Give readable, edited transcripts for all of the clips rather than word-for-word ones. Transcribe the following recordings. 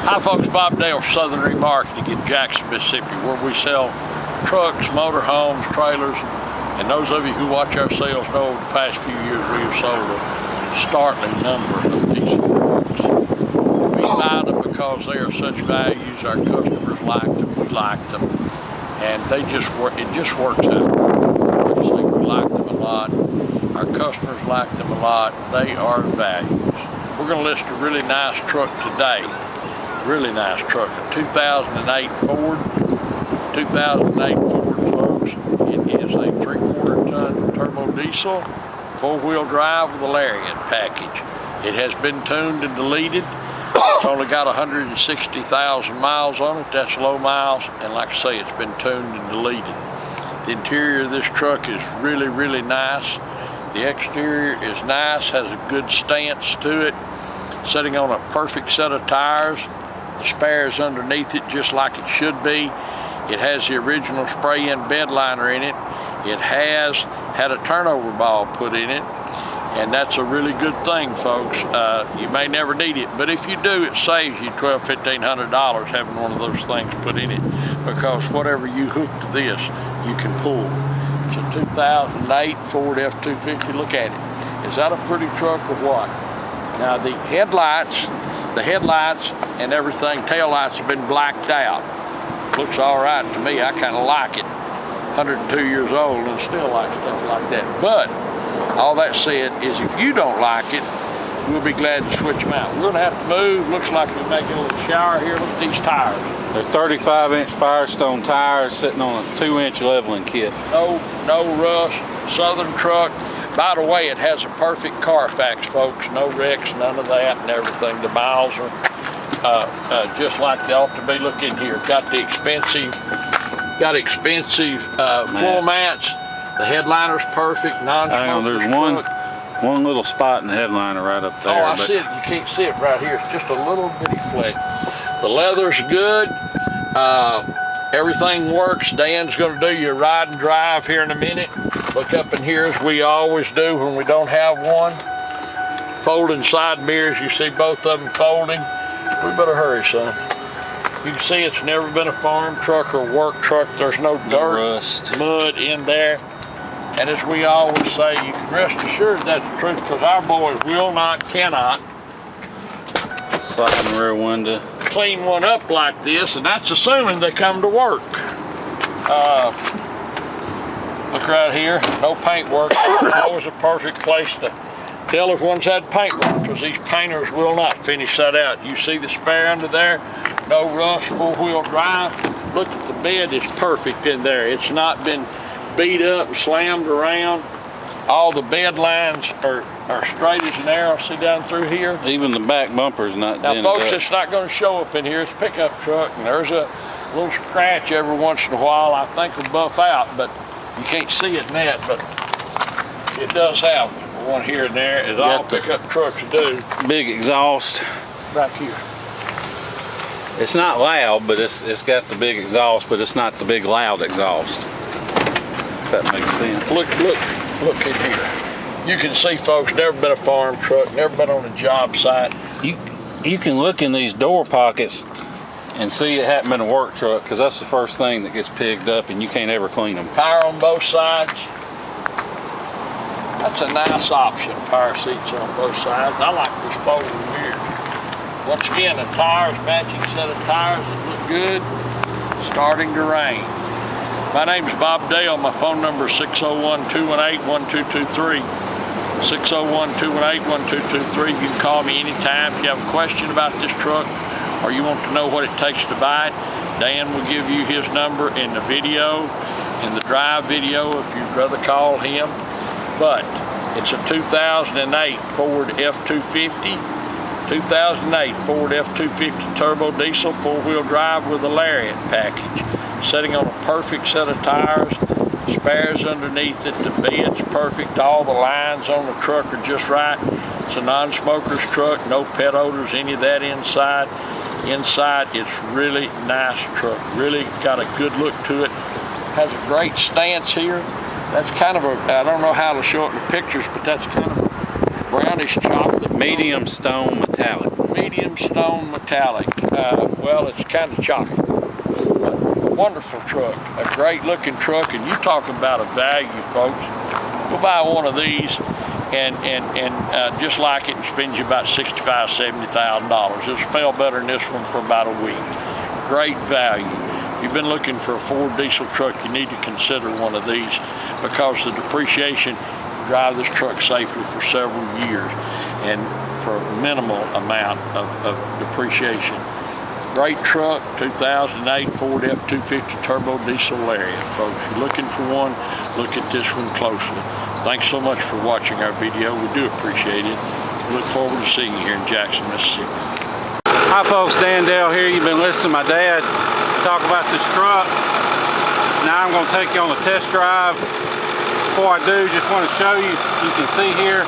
Hi folks, Bob Dale, Southern Remarketing in Jackson, Mississippi, where we sell trucks, motorhomes, trailers, and those of you who watch our sales know over the past few years we have sold a startling number of diesel trucks. We buy them because they are such values. Our customers like them, we like them, and they just work. It just works out. Like I say, we like them a lot. Our customers like them a lot. They are values. We're going to list a really nice truck today. Really nice truck, a 2008 Ford. 2008 Ford, folks. It is a 3/4 ton turbo diesel, 4-wheel drive with a Lariat package. It has been tuned and deleted. It's only got 160,000 miles on it. That's low miles, and like I say, it's been tuned and deleted. The interior of this truck is really, really nice. The exterior is nice, has a good stance to it, sitting on a perfect set of tires. The spares underneath it just like it should be. It has the original spray-in bed liner in it. It has had a turnover ball put in it, and that's a really good thing, folks. You may never need it, but if you do, it saves you $1,200–1,500 having one of those things put in it, because whatever you hook to this, you can pull. It's a 2008 Ford F250. Look at it. Is that a pretty truck or what? Now the headlights and everything, tail lights have been blacked out. Looks all right to me. I kind of like it. 102 years old and still like stuff like that. But all that said is, if you don't like it, we'll be glad to switch them out. We're gonna have to move. Looks like we're making a little shower here. Look at these tires. They're 35-inch Firestone tires sitting on a 2-inch leveling kit. No rust, Southern truck. By the way, it has a perfect Carfax, folks. No wrecks, none of that and everything. The miles are just like they ought to be. Look in here. Got expensive floor mats. The headliner's perfect, non-smoker. There's one little spot in the headliner right up there. Oh, I see it. You can't see it right here. It's just a little bitty fleck. The leather's good. Everything works. Dan's going to do your ride and drive here in a minute. Look up in here as we always do when we don't have one. Folding side mirrors. You see both of them folding. We better hurry, son. You can see it's never been a farm truck or work truck. There's no dirt, rust, mud in there. And as we always say, you can rest assured that's the truth, because our boys cannot sliding rear window, clean one up like this, and that's assuming they come to work. Look right here, no paint work. Always a perfect place to tell if one's had paint work, because these painters will not finish that out. You see the spare under there? No rust, 4-wheel drive. Look at the bed, is perfect in there. It's not been beat up and slammed around. All the bed lines are straight as an arrow. See down through here? Even the back bumper's not dented now, folks, up. it's not going to show up in here. It's a pickup truck, and there's a little scratch every once in a while. I think will buff out, but you can't see it in that, but it does have one here and there, as all pickup trucks do. Big exhaust. Right here. It's not loud, but it's got the big exhaust, but it's not the big loud exhaust. If that makes sense. Look in here. You can see, folks, never been a farm truck, never been on a job site. You can look in these door pockets and see it hadn't been a work truck, because that's the first thing that gets pigged up, and you can't ever clean them. Power on both sides. That's a nice option, power seats on both sides. I like this folding mirror. Once again, the tires, matching set of tires that look good. Starting to rain. My name's Bob Dale. My phone number is 601-218-1223. 601-218-1223. You can call me anytime if you have a question about this truck or you want to know what it takes to buy it. Dan will give you his number in the video, in the drive video, if you'd rather call him. But it's a 2008 Ford F250. 2008 Ford F250 turbo diesel, 4-wheel drive with a Lariat package. Sitting on a perfect set of tires, spares underneath it, the bed's perfect, all the lines on the truck are just right. It's a non-smoker's truck, no pet odors, any of that inside. Inside, it's really nice truck, really got a good look to it. Has a great stance here. That's kind of a, I don't know how to show it in the pictures, but that's kind of a brownish chocolate. Medium stone metallic. Medium stone metallic. well, it's kind of chocolate. Wonderful truck, a great looking truck, and you talking about a value, folks. Go buy one of these and just like it and spend you about $65,000–$70,000. It'll spell better than this one for about a week. Great value. If you've been looking for a Ford diesel truck, you need to consider one of these because the depreciation, drive this truck safely for several years and for a minimal amount of depreciation. Great truck, 2008 Ford F250 turbo diesel Lariat, folks. If you're looking for one, look at this one closely. Thanks so much for watching our video. We do appreciate it. We look forward to seeing you here in Jackson, Mississippi. Hi folks, Dan Dale here. You've been listening to my dad talk about this truck. Now I'm going to take you on a test drive. Before I do, just want to show you, you can see here,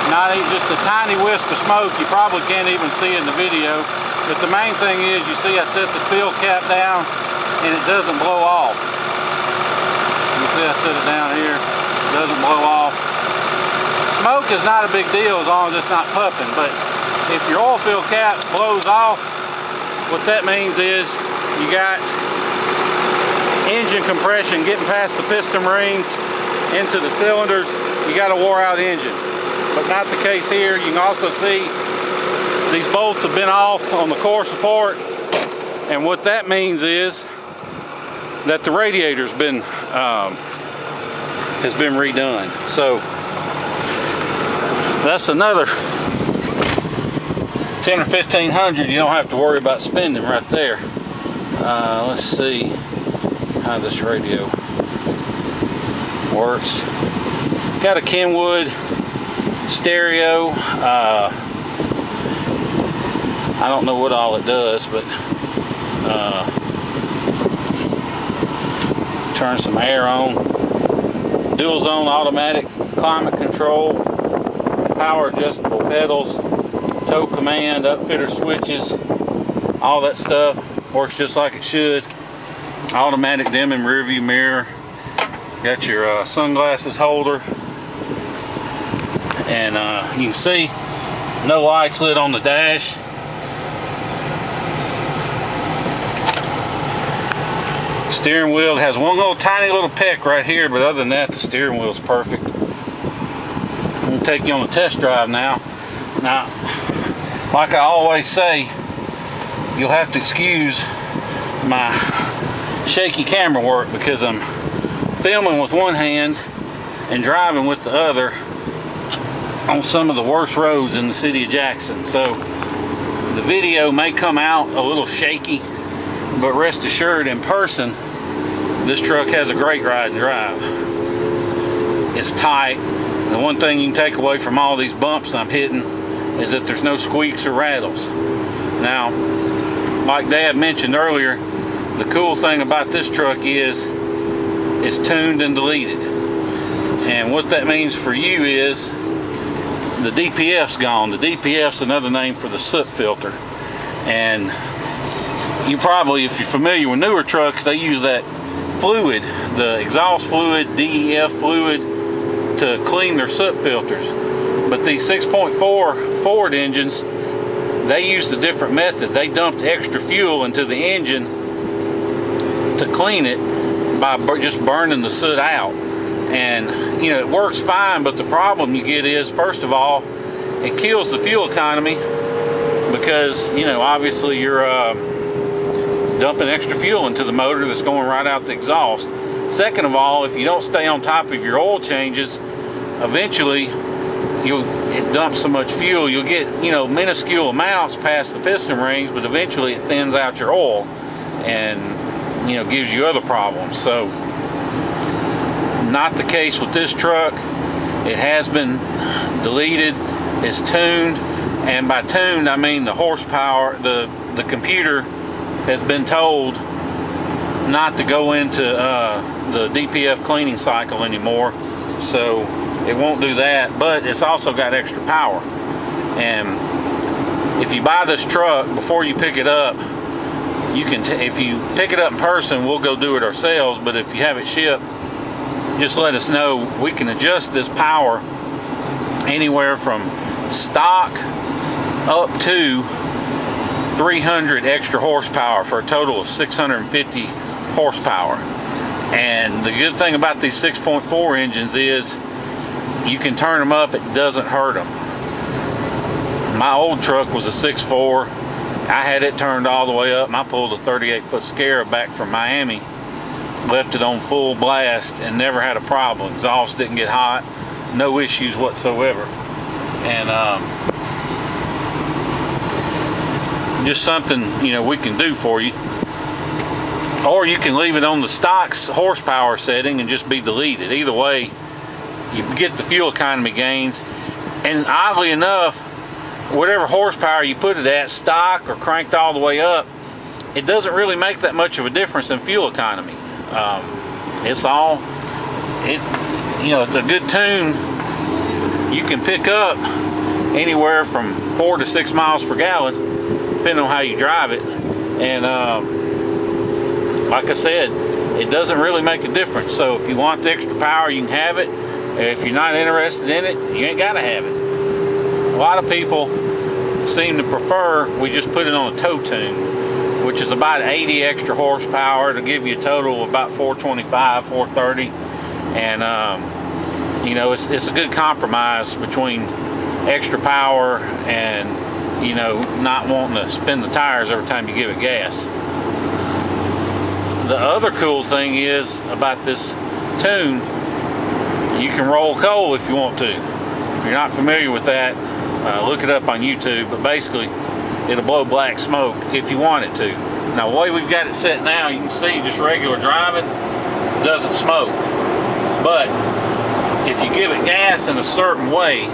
not even just a tiny wisp of smoke. You probably can't even see it in the video. But the main thing is, you see I set the fuel cap down and it doesn't blow off. You see I set it down here, it doesn't blow off. Smoke is not a big deal as long as it's not puffing, but if your oil fill cap blows off, what that means is you got engine compression getting past the piston rings into the cylinders. You got a wore out engine. But not the case here. You can also see these bolts have been off on the core support, and what that means is that the radiator's been has been redone. So that's another 10 or 1500 you don't have to worry about spending right there. Let's see how this radio works. Got a Kenwood stereo. I don't know what all it does, but turn some air on. Dual zone automatic climate control, power adjustable pedals, tow command, upfitter switches, all that stuff works just like it should. Automatic dimming rear view mirror. Got your sunglasses holder. And you can see no lights lit on the dash. Steering wheel has one little tiny little peck right here, but other than that, the steering wheel is perfect. I'm going to take you on a test drive now. Now, like I always say, you'll have to excuse my shaky camera work because I'm filming with one hand and driving with the other on some of the worst roads in the city of Jackson. So the video may come out a little shaky, but rest assured, in person, this truck has a great ride and drive. It's tight. The one thing you can take away from all these bumps I'm hitting is that there's no squeaks or rattles. Now, like Dad mentioned earlier, the cool thing about this truck is it's tuned and deleted. And what that means for you is the DPF's gone. The DPF's another name for the soot filter. And you probably, if you're familiar with newer trucks, they use that fluid, the exhaust fluid, DEF fluid, to clean their soot filters. But these 6.4 Ford engines, they used a different method. They dumped extra fuel into the engine to clean it by just burning the soot out. And you know, it works fine, but the problem you get is, first of all, it kills the fuel economy because, you know, obviously you're dumping extra fuel into the motor that's going right out the exhaust. Second of all, if you don't stay on top of your oil changes, eventually it dumps so much fuel, you'll get, you know, minuscule amounts past the piston rings, but eventually it thins out your oil and, you know, gives you other problems. So not the case with this truck. It has been deleted, it's tuned, and by tuned I mean the horsepower, the computer has been told not to go into the DPF cleaning cycle anymore, so it won't do that. But it's also got extra power. And if you buy this truck, before you pick it up, you can if you pick it up in person, we'll go do it ourselves. But if you have it shipped, just let us know. We can adjust this power anywhere from stock up to 300 extra horsepower for a total of 650 horsepower. And the good thing about these 6.4 engines is you can turn them up, it doesn't hurt them. My old truck was a 6.4. I had it turned all the way up, and I pulled a 38-foot Scarab back from Miami, left it on full blast, and never had a problem. Exhaust didn't get hot, no issues whatsoever. And just something, you know, we can do for you. Or you can leave it on the stock's horsepower setting and just be deleted. Either way, you get the fuel economy gains. And oddly enough, whatever horsepower you put it at, stock or cranked all the way up, it doesn't really make that much of a difference in fuel economy. It's you know, it's a good tune. You can pick up anywhere from 4 to 6 miles per gallon, depending on how you drive it. And like I said, it doesn't really make a difference. So if you want the extra power, you can have it. If you're not interested in it, you ain't got to have it. A lot of people seem to prefer we just put it on a tow tune, which is about 80 extra horsepower to give you a total of about 425, 430. And you know, it's a good compromise between extra power and, you know, not wanting to spin the tires every time you give it gas. The other cool thing is about this tune, you can roll coal if you want to. If you're not familiar with that, look it up on YouTube, but basically it'll blow black smoke if you want it to. Now the way we've got it set now, you can see just regular driving doesn't smoke. But if you give it gas in a certain way,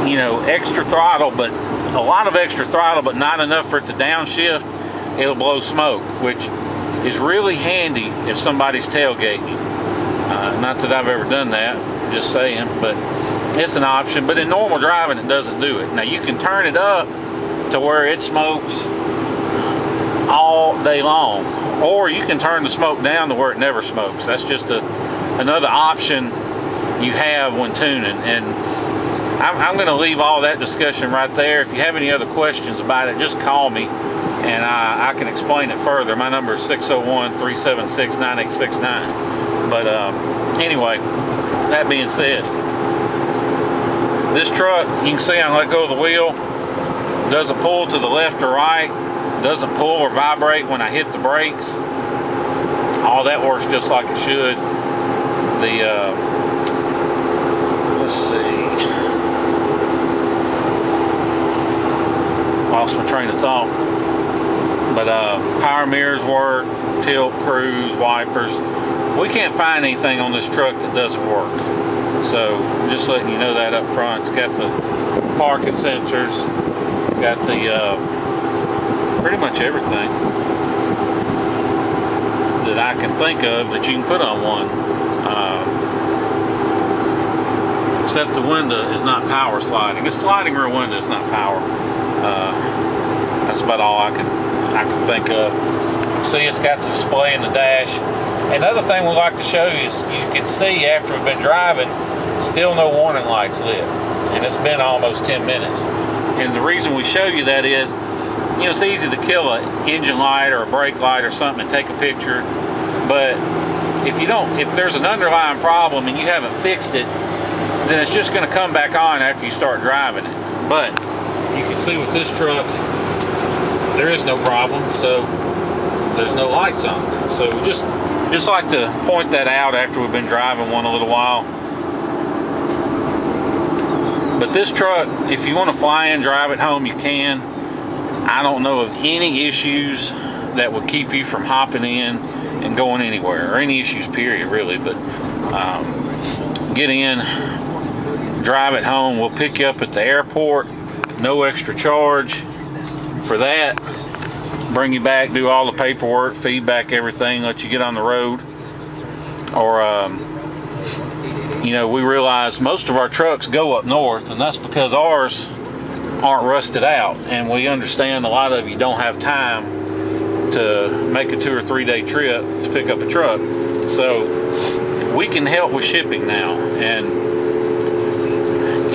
you know, extra throttle, but a lot of extra throttle, but not enough for it to downshift, it'll blow smoke, which is really handy if somebody's tailgating you. Not that I've ever done that, just saying, but it's an option. But in normal driving, it doesn't do it. Now you can turn it up to where it smokes all day long, or you can turn the smoke down to where it never smokes. That's just another option you have when tuning. And I'm going to leave all that discussion right there. If you have any other questions about it, just call me and I can explain it further. My number is 601-376-9869. But anyway, that being said, this truck, you can see I let go of the wheel, doesn't pull to the left or right, doesn't pull or vibrate when I hit the brakes. All that works just like it should. Let's see, lost my train of thought. But power mirrors work, tilt, cruise, wipers. We can't find anything on this truck that doesn't work. So just letting you know that up front. It's got the parking sensors, got the pretty much everything that I can think of that you can put on one. Except the window is not power sliding. It's sliding rear window, it's not power. That's about all I can think of. See, it's got the display in the dash. Another thing we like to show you is you can see after we've been driving, still no warning lights lit, and it's been almost 10 minutes. And the reason we show you that is, you know, it's easy to kill an engine light or a brake light or something and take a picture, but if there's an underlying problem and you haven't fixed it, then it's just going to come back on after you start driving it. But you can see with this truck, there is no problem, so there's no lights on. So just like to point that out after we've been driving one a little while. But this truck, if you want to fly in, drive it home, you can. I don't know of any issues that would keep you from hopping in and going anywhere, or any issues period really. But get in, drive it home. We'll pick you up at the airport, no extra charge for that. Bring you back, do all the paperwork, feedback, everything, let you get on the road. Or you know, we realize most of our trucks go up north, and that's because ours aren't rusted out, and we understand a lot of you don't have time to make a 2 or 3 day trip to pick up a truck. So we can help with shipping now. And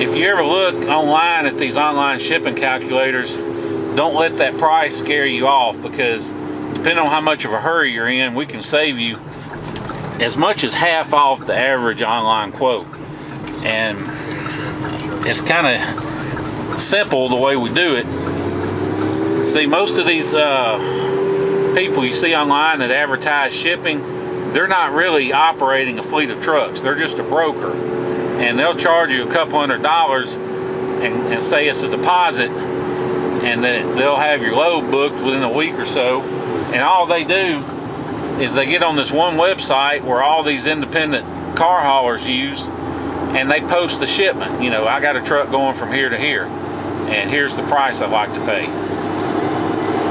if you ever look online at these online shipping calculators, don't let that price scare you off, because depending on how much of a hurry you're in, we can save you as much as half off the average online quote. And it's kind of simple the way we do it. See, most of these people you see online that advertise shipping, they're not really operating a fleet of trucks. They're just a broker, and they'll charge you a couple $100 and say it's a deposit, and that they'll have your load booked within a week or so. And all they do is they get on this one website where all these independent car haulers use, and they post the shipment. You know, I got a truck going from here to here, and here's the price I'd like to pay.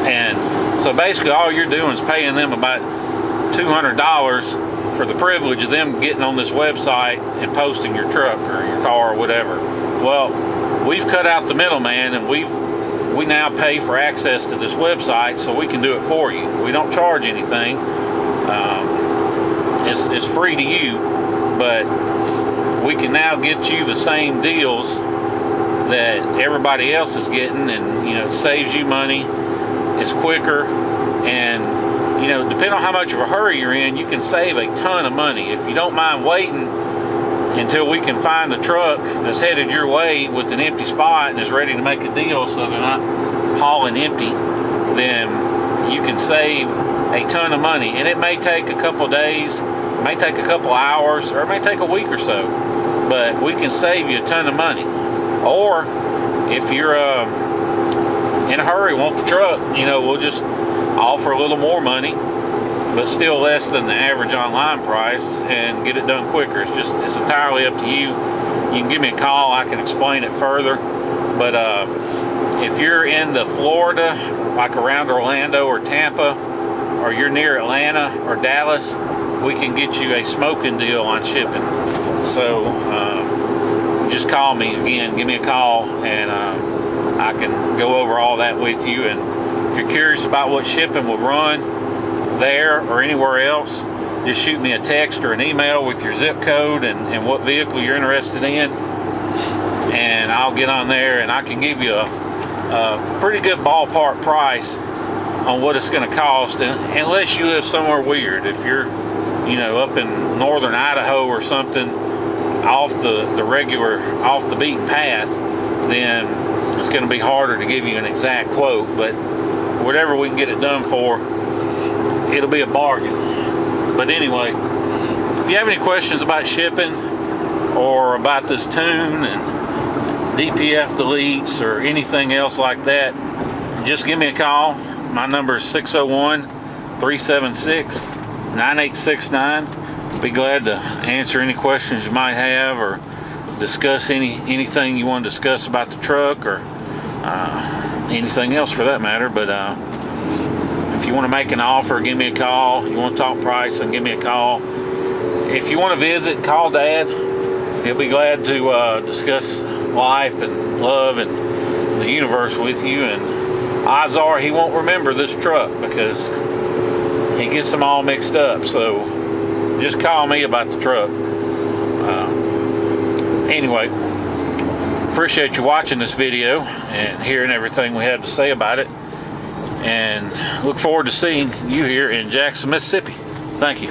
And so basically all you're doing is paying them about $200 for the privilege of them getting on this website and posting your truck or your car or whatever. Well, we've cut out the middleman, and we now pay for access to this website, so we can do it for you. We don't charge anything. It's free to you, but we can now get you the same deals that everybody else is getting, and you know, it saves you money. It's quicker, and you know, depending on how much of a hurry you're in, you can save a ton of money. If you don't mind waiting until we can find the truck that's headed your way with an empty spot and is ready to make a deal so they're not hauling empty, then you can save a ton of money. And it may take a couple of days, it may take a couple of hours, or it may take a week or so, but we can save you a ton of money. Or if you're in a hurry, want the truck, you know, we'll just offer a little more money, but still less than the average online price, and get it done quicker. It's entirely up to you. You can give me a call, I can explain it further. But if you're in the Florida, like around Orlando or Tampa, or you're near Atlanta or Dallas, we can get you a smoking deal on shipping. So just call me again, give me a call, and I can go over all that with you. And if you're curious about what shipping will run there or anywhere else, just shoot me a text or an email with your zip code and what vehicle you're interested in, and I'll get on there and I can give you a pretty good ballpark price on what it's going to cost, unless you live somewhere weird. If you're, you know, up in northern Idaho or something, off the regular, off the beaten path, then it's going to be harder to give you an exact quote. But whatever we can get it done for, it'll be a bargain. But anyway, if you have any questions about shipping or about this tune and DPF deletes or anything else like that, just give me a call. My number is 601-376-9869. Be glad to answer any questions you might have, or discuss anything you want to discuss about the truck, or anything else for that matter. But if you want to make an offer, give me a call. You want to talk price, and give me a call. If you want to visit, call Dad. He'll be glad to discuss life and love and the universe with you. And odds are he won't remember this truck, because he gets them all mixed up. So just call me about the truck. Anyway, appreciate you watching this video and hearing everything we had to say about it, and look forward to seeing you here in Jackson, Mississippi. Thank you.